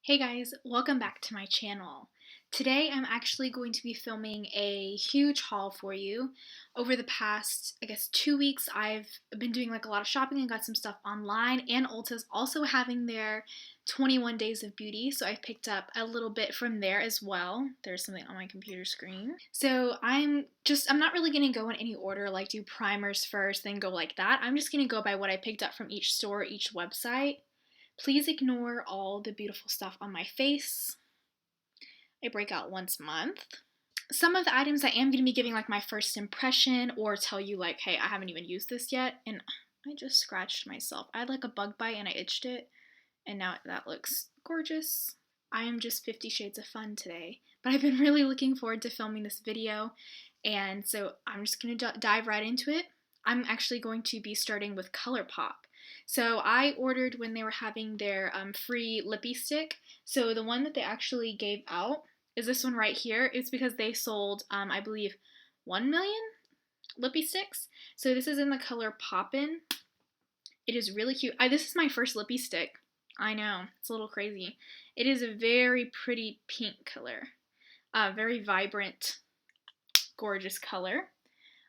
Hey guys, welcome back to my channel. Today I'm actually going to be filming a huge haul for you. Over the past, 2 weeks, I've been doing a lot of shopping and got some stuff online, and Ulta's also having their 21 days of beauty, so I picked up a little bit from there as well. There's something on my computer screen. So I'm not really going to go in any order, like do primers first, then go like that. I'm just going to go by what I picked up from each store, each website. Please ignore all the beautiful stuff on my face. I break out once a month. Some of the items I am going to be giving my first impression or tell you hey, I haven't even used this yet. And I just scratched myself. I had a bug bite and I itched it. And now that looks gorgeous. I am just 50 Shades of Fun today. But I've been really looking forward to filming this video. And so I'm just going to dive right into it. I'm actually going to be starting with Colourpop. So I ordered when they were having their free Lippie stick. So the one that they actually gave out is this one right here. It's because they sold, I believe, 1 million Lippie sticks. So this is in the color Poppin. It is really cute. This is my first Lippie stick. I know, it's a little crazy. It is a very pretty pink color. Very vibrant, gorgeous color.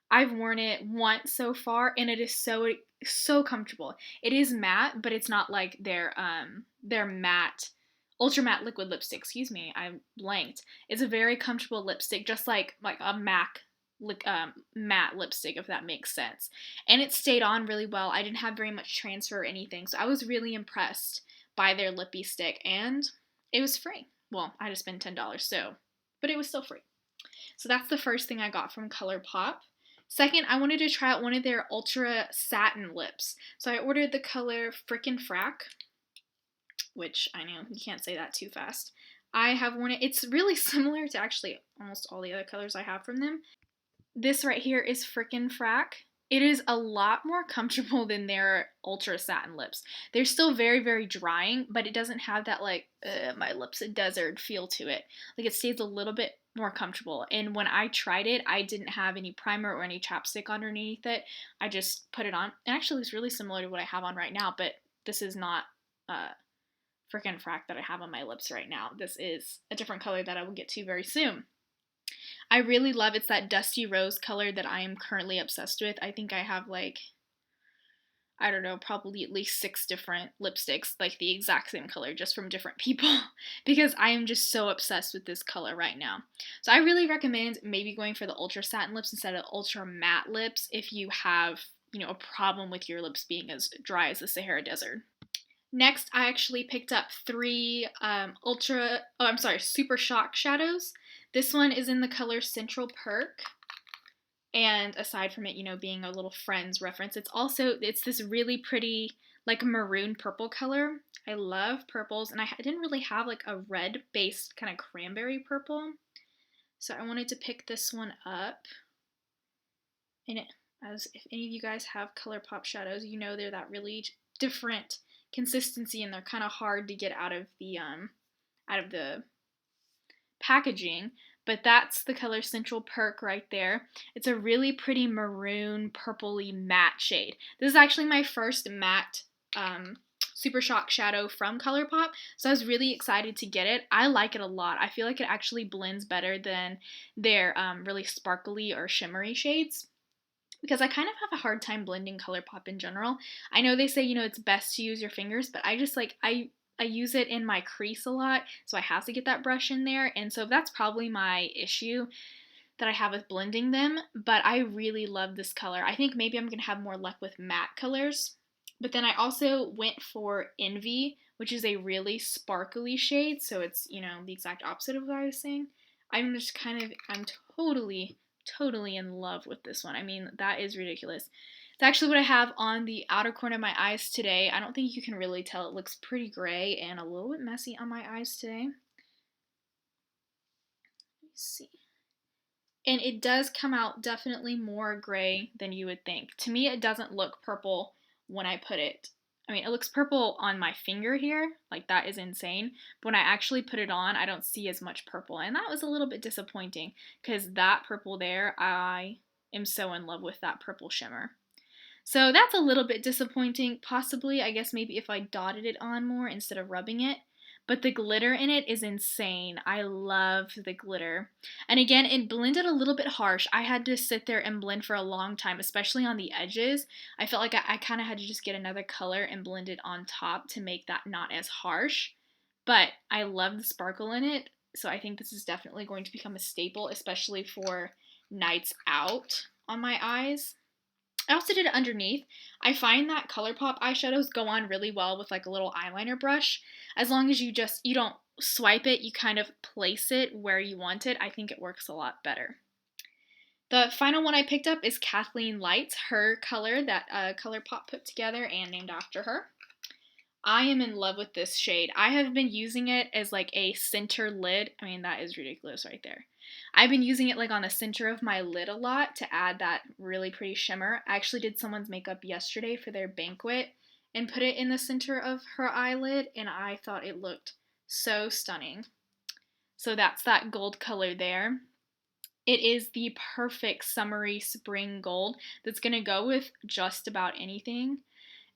I've worn it once so far, and it is so comfortable. It is matte, but it's not like their matte, ultra matte liquid lipstick. Excuse me, I blanked. It's a very comfortable lipstick, just like a MAC matte lipstick, if that makes sense. And it stayed on really well. I didn't have very much transfer or anything, so I was really impressed by their Lippie stick, and it was free. Well, I just spent $10, but it was still free. So that's the first thing I got from Colourpop. Second, I wanted to try out one of their ultra satin lips. So I ordered the color frickin' Frack, which I know you can't say that too fast. I have worn it. It's really similar to actually almost all the other colors I have from them. This right here is frickin' Frack. It is a lot more comfortable than their ultra satin lips. They're still very, very drying, but it doesn't have that my lips a desert feel to it. It stays a little bit more comfortable. And when I tried it, I didn't have any primer or any chapstick underneath it. I just put it on. It actually looks really similar to what I have on right now, but this is not frickin' Frack that I have on my lips right now. This is a different color that I will get to very soon. I really love it's that dusty rose color that I am currently obsessed with. I think I have I don't know, probably at least 6 different lipsticks, the exact same color, just from different people, because I am just so obsessed with this color right now. So I really recommend maybe going for the ultra satin lips instead of ultra matte lips if you have, a problem with your lips being as dry as the Sahara Desert. Next, I actually picked up 3 Super Shock shadows. This one is in the color Central Perk. And aside from it, being a little Friends reference, it's this really pretty, maroon purple color. I love purples, and I didn't really have a red-based kind of cranberry purple. So I wanted to pick this one up. And as if any of you guys have Colourpop shadows, they're that really different consistency, and they're kind of hard to get out of the packaging. But that's the color Central Perk right there. It's a really pretty maroon purpley matte shade. This is actually my first matte Super Shock shadow from Colourpop, so I was really excited to get it. I like it a lot. I feel like it actually blends better than their really sparkly or shimmery shades, because I kind of have a hard time blending Colourpop in general. I know they say, it's best to use your fingers, but I just I use it in my crease a lot, so I have to get that brush in there, and so that's probably my issue that I have with blending them, but I really love this color. I think maybe I'm going to have more luck with matte colors. But then I also went for Envy, which is a really sparkly shade, so it's, the exact opposite of what I was saying. I'm totally in love with this one. I mean, that is ridiculous. It's actually what I have on the outer corner of my eyes today. I don't think you can really tell. It looks pretty gray and a little bit messy on my eyes today. Let me see. And it does come out definitely more gray than you would think. To me, it doesn't look purple when I put it. I mean, it looks purple on my finger here. That is insane. But when I actually put it on, I don't see as much purple. And that was a little bit disappointing, because that purple there, I am so in love with that purple shimmer. So that's a little bit disappointing, possibly. I guess maybe if I dotted it on more instead of rubbing it. but the glitter in it is insane. I love the glitter. And again, it blended a little bit harsh. I had to sit there and blend for a long time, especially on the edges. I felt like I kind of had to just get another color and blend it on top to make that not as harsh. But I love the sparkle in it, so I think this is definitely going to become a staple, especially for nights out on my eyes. I also did it underneath. I find that Colourpop eyeshadows go on really well with like a little eyeliner brush. As long as you don't swipe it, you kind of place it where you want it. I think it works a lot better. The final one I picked up is KathleenLights, her color that Colourpop put together and named after her. I am in love with this shade. I have been using it as like a center lid. I mean, that is ridiculous right there. I've been using it like on the center of my lid a lot to add that really pretty shimmer. I actually did someone's makeup yesterday for their banquet and put it in the center of her eyelid, and I thought it looked so stunning. So that's that gold color there. It is the perfect summery spring gold that's going to go with just about anything.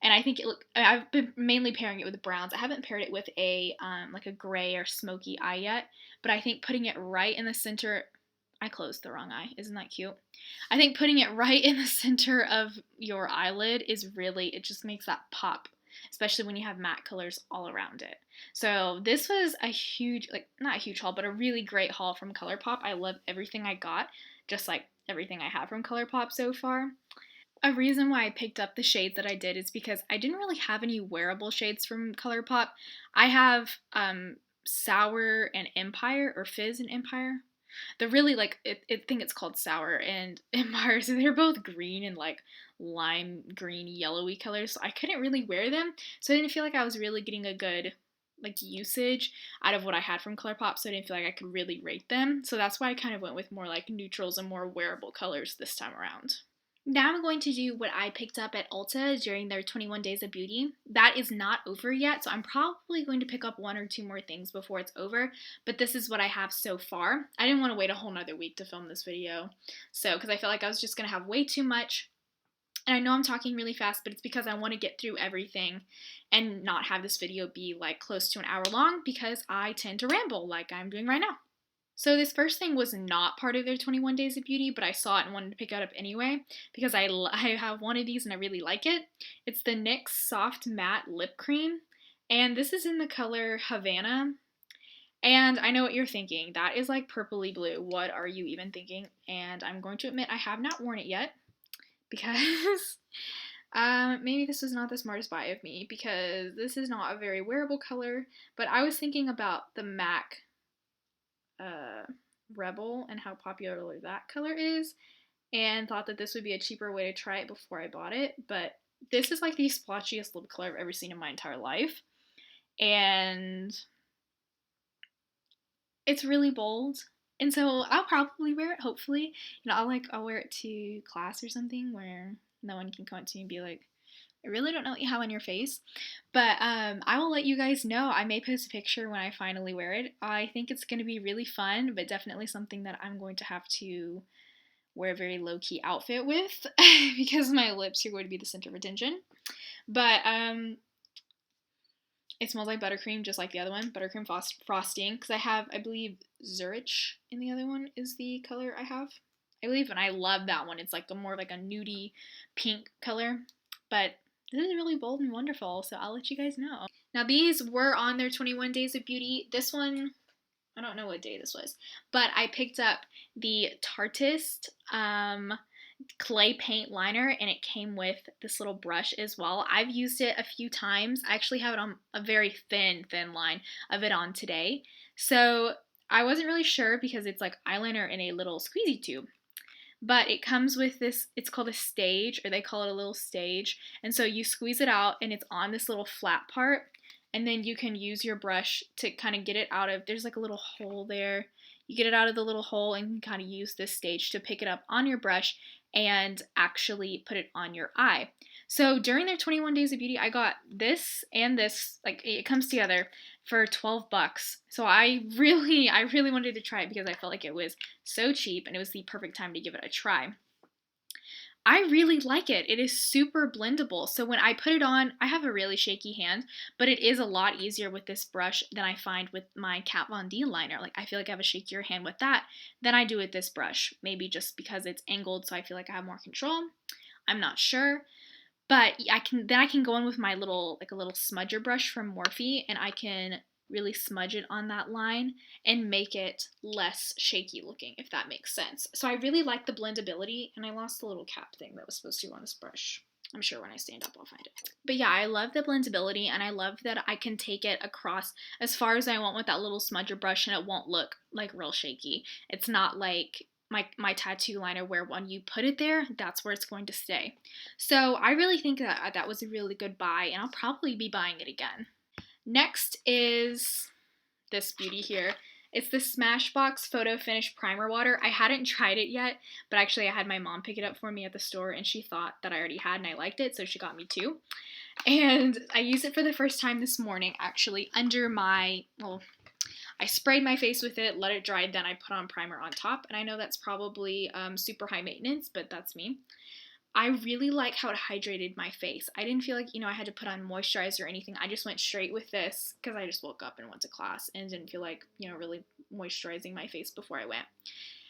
And I think I've been mainly pairing it with browns. I haven't paired it with a like a gray or smoky eye yet, but I think putting it right in the center, I closed the wrong eye. Isn't that cute? I think putting it right in the center of your eyelid is really, it just makes that pop, especially when you have matte colors all around it. So this was a huge, like not a huge haul, but a really great haul from Colourpop. I love everything I got, just like everything I have from Colourpop so far. A reason why I picked up the shades that I did is because I didn't really have any wearable shades from Colourpop. I have Sour and Empire, or Fizz and Empire. They're really like, I think it's called Sour and Empire, so they're both green and like lime green yellowy colors, so I couldn't really wear them, so I didn't feel like I was really getting a good like usage out of what I had from Colourpop, so I didn't feel like I could really rate them, so that's why I kind of went with more like neutrals and more wearable colors this time around. Now I'm going to do what I picked up at Ulta during their 21 Days of Beauty. That is not over yet, so I'm probably going to pick up one or two more things before it's over, but this is what I have so far. I didn't want to wait a whole nother week to film this video, because I felt like I was just going to have way too much. And I know I'm talking really fast, but it's because I want to get through everything and not have this video be like close to an hour long, because I tend to ramble like I'm doing right now. So this first thing was not part of their 21 Days of Beauty, but I saw it and wanted to pick it up anyway because I have one of these and I really like it. It's the NYX Soft Matte Lip Cream, and this is in the color Havana. And I know what you're thinking. That is like purpley blue. What are you even thinking? And I'm going to admit I have not worn it yet because maybe this was not the smartest buy of me, because this is not a very wearable color, but I was thinking about the MAC Rebel and how popular that color is, and thought that this would be a cheaper way to try it before I bought it. But this is like the splotchiest lip color I've ever seen in my entire life, and it's really bold, and so I'll probably wear it, hopefully. I'll wear it to class or something where no one can come up to me and be like, I really don't know what you have on your face. But I will let you guys know. I may post a picture when I finally wear it. I think it's going to be really fun, but definitely something that I'm going to have to wear a very low-key outfit with because my lips are going to be the center of attention. But it smells like buttercream, just like the other one, buttercream frosting, because I have, I believe, Zurich in the other one is the color I have, I believe, and I love that one. It's like more of like a nudie pink color, but this is really bold and wonderful, so I'll let you guys know. Now these were on their 21 Days of Beauty. This one, I don't know what day this was, but I picked up the Tarteist clay paint liner, and it came with this little brush as well. I've used it a few times. I actually have it on a very thin line of it on today. So I wasn't really sure because it's like eyeliner in a little squeezy tube. But it comes with this, it's called a stage, or they call it a little stage. And so you squeeze it out and it's on this little flat part. And then you can use your brush to kind of get it out of, there's like a little hole there. You get it out of the little hole and kind of use this stage to pick it up on your brush and actually put it on your eye. So during their 21 Days of Beauty, I got this and this, like it comes together for $12. So I really wanted to try it because I felt like it was so cheap and it was the perfect time to give it a try. I really like it. It is super blendable. So when I put it on, I have a really shaky hand, but it is a lot easier with this brush than I find with my Kat Von D liner. Like I feel like I have a shakier hand with that than I do with this brush. Maybe just because it's angled, so I feel like I have more control. I'm not sure. But I can go in with my little, like a little smudger brush from Morphe, and I can really smudge it on that line and make it less shaky looking, if that makes sense. So I really like the blendability, and I lost the little cap thing that was supposed to go on this brush. I'm sure when I stand up I'll find it. But yeah, I love the blendability, and I love that I can take it across as far as I want with that little smudger brush, and it won't look like real shaky. It's not like my tattoo liner where when you put it there, that's where it's going to stay. So I really think that that was a really good buy, and I'll probably be buying it again. Next is this beauty here. It's the Smashbox Photo Finish Primer Water. I hadn't tried it yet, but actually I had my mom pick it up for me at the store, and she thought that I already had and I liked it, so she got me two. And I used it for the first time this morning, actually, under my, well, I sprayed my face with it, let it dry, then I put on primer on top, and I know that's probably super high maintenance, but that's me. I really like how it hydrated my face. I didn't feel like, I had to put on moisturizer or anything. I just went straight with this because I just woke up and went to class and didn't feel like, really moisturizing my face before I went.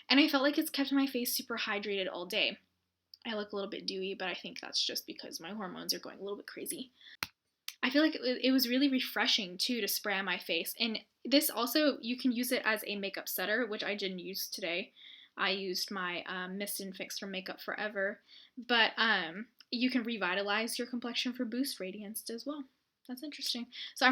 And I felt like it's kept my face super hydrated all day. I look a little bit dewy, but I think that's just because my hormones are going a little bit crazy. I feel like it was really refreshing too to spray on my face. And this also, you can use it as a makeup setter, which I didn't use today. I used my Mist and Fix from Makeup Forever. But you can revitalize your complexion for boost radiance as well. That's interesting. So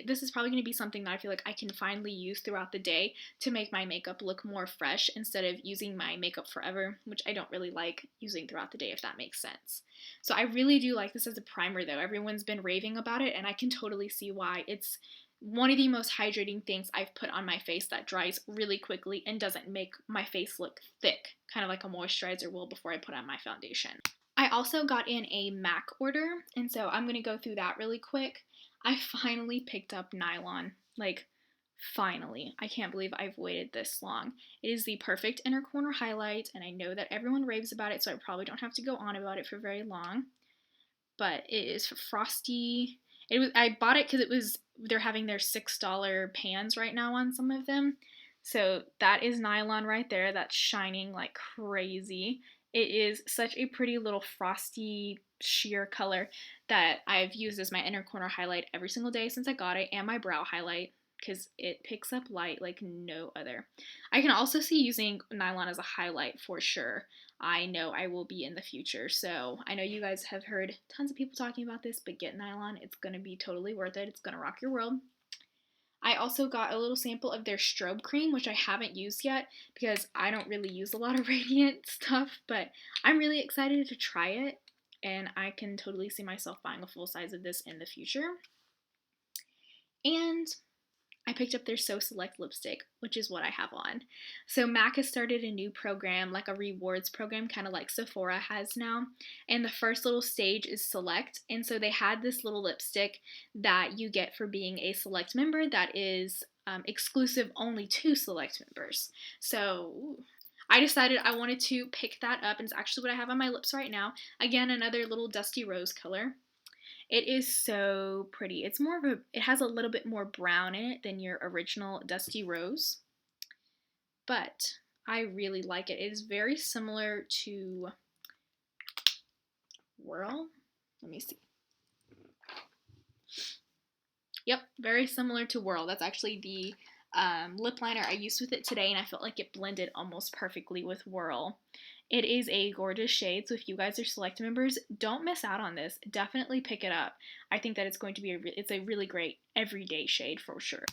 this is probably going to be something that I feel like I can finally use throughout the day to make my makeup look more fresh instead of using my Makeup Forever, which I don't really like using throughout the day, if that makes sense. So I really do like this as a primer though. Everyone's been raving about it, and I can totally see why. It's one of the most hydrating things I've put on my face that dries really quickly and doesn't make my face look thick, kind of like a moisturizer will before I put on my foundation. I also got in a MAC order, and so I'm going to go through that really quick. I finally picked up Nylon. Like, finally. I can't believe I've waited this long. It is the perfect inner corner highlight, and I know that everyone raves about it, so I probably don't have to go on about it for very long. But it is frosty. I bought it because they're having their $6 pans right now on some of them. So that is Nylon right there. That's shining like crazy. It is such a pretty little frosty sheer color that I've used as my inner corner highlight every single day since I got it, and my brow highlight because it picks up light like no other. I can also see using Nylon as a highlight for sure. I know I will be in the future, so I know you guys have heard tons of people talking about this, but get Nylon. It's going to be totally worth it. It's going to rock your world. I also got a little sample of their Strobe Cream, which I haven't used yet because I don't really use a lot of Radiant stuff, but I'm really excited to try it, and I can totally see myself buying a full size of this in the future. And I picked up their SoSelect lipstick, which is what I have on. So MAC has started a new program, like a rewards program, kind of like Sephora has now. And the first little stage is Select. And so they had this little lipstick that you get for being a Select member that is exclusive only to Select members. So I decided I wanted to pick that up, and it's actually what I have on my lips right now. Again, another little dusty rose color. It is so pretty. It's more of it has a little bit more brown in it than your original Dusty Rose, but I really like it. It is very similar to Whirl. Let me see. Yep, very similar to Whirl. That's actually the lip liner I used with it today, and I felt like it blended almost perfectly with Whirl. It is a gorgeous shade, so if you guys are Select members, don't miss out on this. Definitely pick it up. I think that it's going to be it's a really great everyday shade for sure.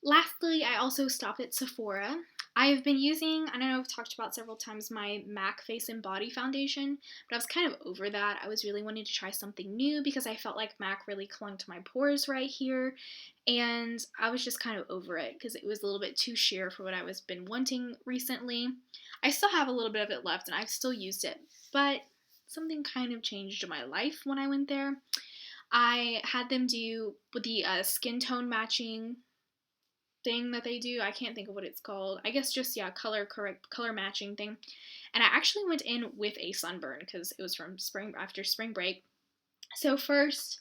Lastly, I also stopped at Sephora. I have been using, I know I've talked about several times, my MAC Face and Body Foundation, but I was kind of over that. I was really wanting to try something new because I felt like MAC really clung to my pores right here, and I was just kind of over it because it was a little bit too sheer for what I was been wanting recently. I still have a little bit of it left, and I've still used it, but something kind of changed in my life when I went there. I had them do the skin tone matching thing that they do. I can't think of what it's called. I guess just, yeah, color matching thing. And I actually went in with a sunburn because it was from after spring break. So first,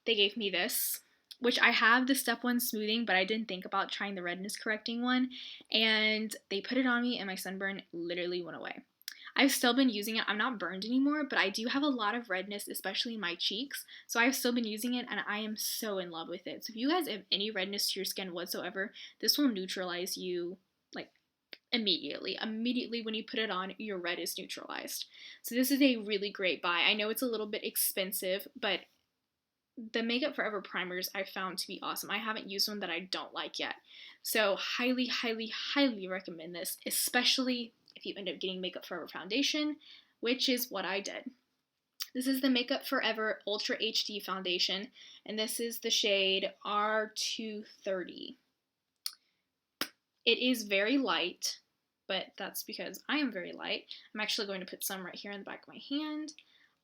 they gave me this, which I have the step 1 smoothing, but I didn't think about trying the redness correcting one. And they put it on me and my sunburn literally went away. I've still been using it. I'm not burned anymore, but I do have a lot of redness, especially in my cheeks. So I've still been using it and I am so in love with it. So if you guys have any redness to your skin whatsoever, this will neutralize you like immediately. Immediately when you put it on, your red is neutralized. So this is a really great buy. I know it's a little bit expensive, but the Makeup Forever primers I found to be awesome. I haven't used one that I don't like yet. So highly, highly, highly recommend this, especially if you end up getting Makeup Forever foundation, which is what I did. This is the Makeup Forever Ultra HD foundation, and this is the shade R230. It is very light, but that's because I am very light. I'm actually going to put some right here in the back of my hand.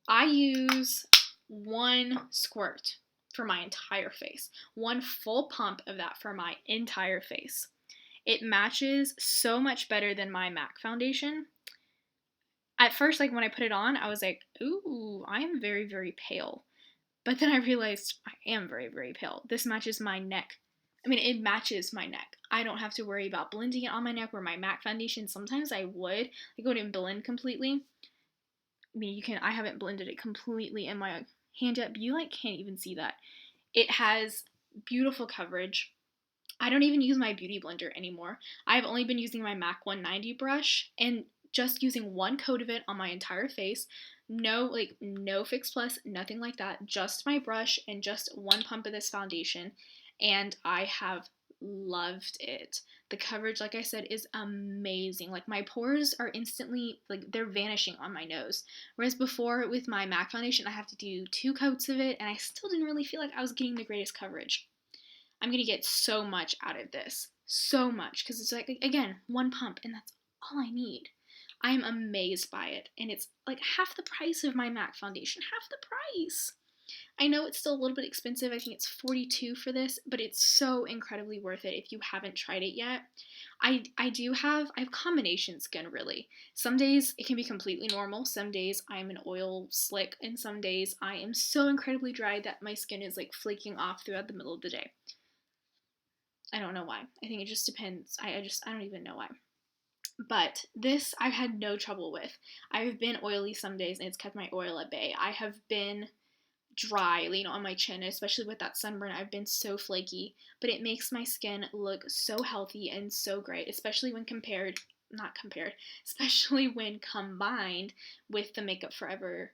I use 1 squirt for my entire face. 1 full pump of that for my entire face. It matches so much better than my MAC foundation. At first, like when I put it on, I was like, ooh, I am very, very pale. But then I realized I am very, very pale. This matches my neck. I mean, it matches my neck. I don't have to worry about blending it on my neck where my MAC foundation, sometimes I would. Like, go and blend completely. I mean, I haven't blended it completely in my hand yet, but you like can't even see that. It has beautiful coverage. I don't even use my beauty blender anymore. I've only been using my MAC 190 brush and just using 1 coat of it on my entire face. No Fix Plus, nothing like that. Just my brush and just 1 pump of this foundation. And I have loved it. The coverage, like I said, is amazing. Like my pores are instantly, like they're vanishing on my nose. Whereas before with my MAC foundation, I have to do 2 coats of it and I still didn't really feel like I was getting the greatest coverage. I'm going to get so much out of this. So much. Because it's like, again, 1 pump and that's all I need. I am amazed by it. And it's like half the price of my MAC foundation. Half the price. I know it's still a little bit expensive. I think it's $42 for this, but it's so incredibly worth it if you haven't tried it yet. I have combination skin really. Some days it can be completely normal. Some days I'm an oil slick and some days I am so incredibly dry that my skin is like flaking off throughout the middle of the day. I don't know why. I think it just depends. I don't even know why. But this I've had no trouble with. I've been oily some days and it's kept my oil at bay. I have been dry, on my chin, especially with that sunburn. I've been so flaky, but it makes my skin look so healthy and so great, especially when especially when combined with the Makeup Forever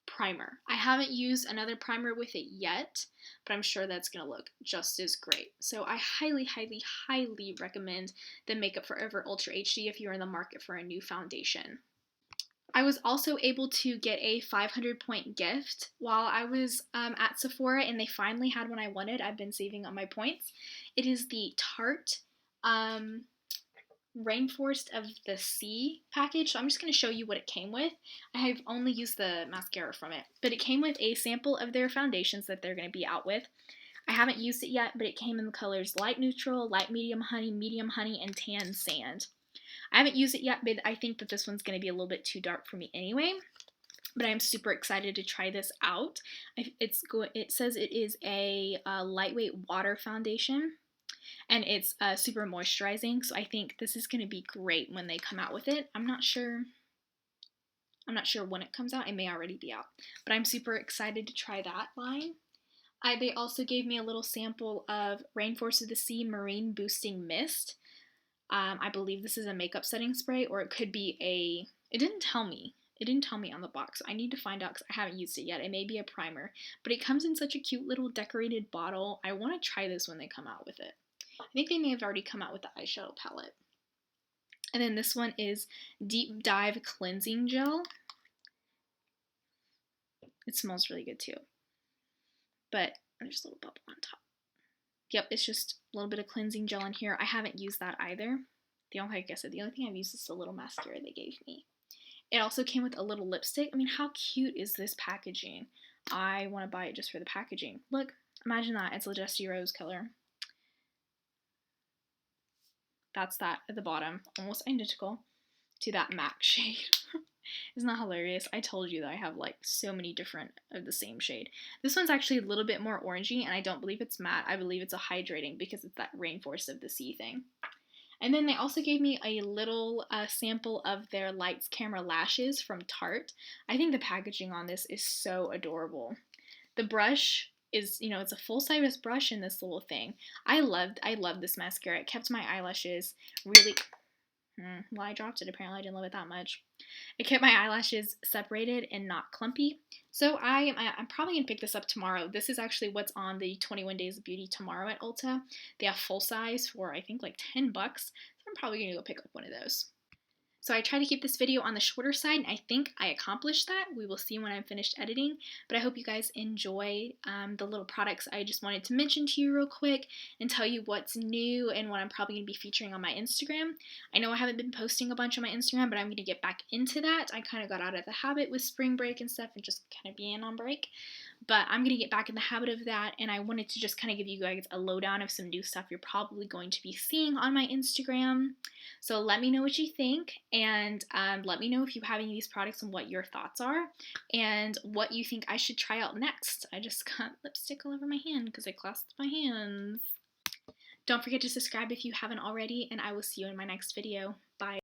primer. I haven't used another primer with it yet, but I'm sure that's going to look just as great. So I highly, highly, highly recommend the Makeup Forever Ultra HD if you're in the market for a new foundation. I was also able to get a 500-point gift while I was at Sephora, and they finally had one I wanted. I've been saving up my points. It is the Tarte Rainforest of the Sea package. So I'm just going to show you what it came with. I have only used the mascara from it, but it came with a sample of their foundations that they're going to be out with. I haven't used it yet, but it came in the colors Light Neutral, Light Medium Honey, and Tan Sand. I haven't used it yet, but I think that this one's going to be a little bit too dark for me anyway. But I'm super excited to try this out. It says it is a lightweight water foundation, and it's super moisturizing. So I think this is going to be great when they come out with it. I'm not sure when it comes out. It may already be out, but I'm super excited to try that line. They also gave me a little sample of Rainforest of the Sea Marine Boosting Mist. I believe this is a makeup setting spray, or it could be it didn't tell me. It didn't tell me on the box. I need to find out because I haven't used it yet. It may be a primer, but it comes in such a cute little decorated bottle. I want to try this when they come out with it. I think they may have already come out with the eyeshadow palette. And then this one is Deep Dive Cleansing Gel. It smells really good too. But there's a little bubble on top. Yep, it's just a little bit of cleansing gel in here. I haven't used that either. The only thing I've used is the little mascara they gave me. It also came with a little lipstick. I mean, how cute is this packaging? I want to buy it just for the packaging. Look, imagine that. It's a Dusty Rose color. That's that at the bottom, almost identical to that MAC shade. Isn't that hilarious? I told you that I have like so many different of the same shade. This one's actually a little bit more orangey, and I don't believe it's matte. I believe it's a hydrating because it's that Rainforest of the Sea thing. And then they also gave me a little sample of their Lights Camera Lashes from Tarte. I think the packaging on this is so adorable. The brush is, you know, it's a full-size brush in this little thing. I loved this mascara. It kept my eyelashes really... well, I dropped it. Apparently I didn't love it that much. It kept my eyelashes separated and not clumpy. So I'm probably going to pick this up tomorrow. This is actually what's on the 21 Days of Beauty tomorrow at Ulta. They have full size for, I think, like $10. So I'm probably going to go pick up one of those. So I try to keep this video on the shorter side, and I think I accomplished that. We will see when I'm finished editing, but I hope you guys enjoy the little products I just wanted to mention to you real quick and tell you what's new and what I'm probably going to be featuring on my Instagram. I know I haven't been posting a bunch on my Instagram, but I'm going to get back into that. I kind of got out of the habit with spring break and stuff and just kind of being on break. But I'm going to get back in the habit of that, and I wanted to just kind of give you guys a lowdown of some new stuff you're probably going to be seeing on my Instagram. So let me know what you think, and let me know if you have any of these products and what your thoughts are, and what you think I should try out next. I just got lipstick all over my hand because I clasped my hands. Don't forget to subscribe if you haven't already, and I will see you in my next video. Bye.